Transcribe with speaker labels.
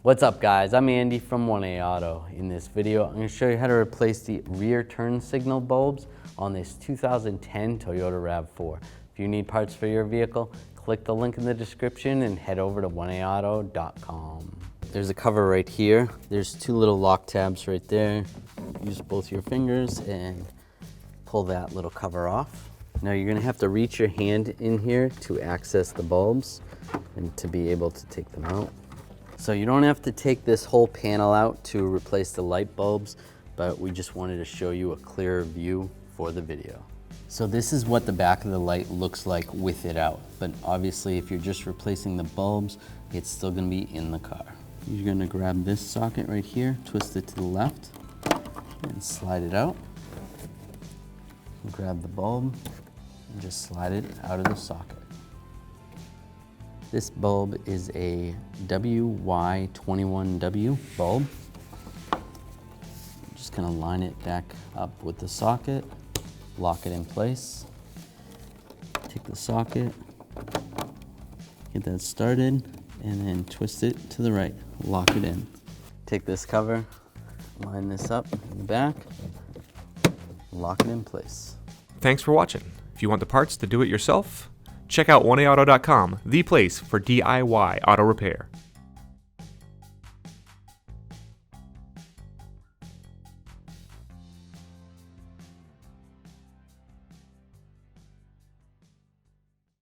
Speaker 1: What's up guys, I'm Andy from 1A Auto. In this video, I'm going to show you how to replace the rear turn signal bulbs on this 2010 Toyota Rav4. If you need parts for your vehicle, click the link in the description and head over to 1aauto.com. There's a cover right here. There's two little lock tabs right there. Use both your fingers and pull that little cover off. Now you're going to have to reach your hand in here to access the bulbs and to be able to take them out. So you don't have to take this whole panel out to replace the light bulbs, but we just wanted to show you a clearer view for the video. So this is what the back of the light looks like with it out, but obviously if you're just replacing the bulbs, it's still going to be in the car. You're going to grab this socket right here, twist it to the left, and slide it out. Grab the bulb and just slide it out of the socket. This bulb is a WY21W bulb. I'm just gonna line it back up with the socket, lock it in place. Take the socket, get that started, and then twist it to the right, lock it in. Take this cover, line this up in the back, lock it in place.
Speaker 2: Thanks for watching. If you want the parts to do it yourself, check out 1aauto.com, the place for DIY auto repair.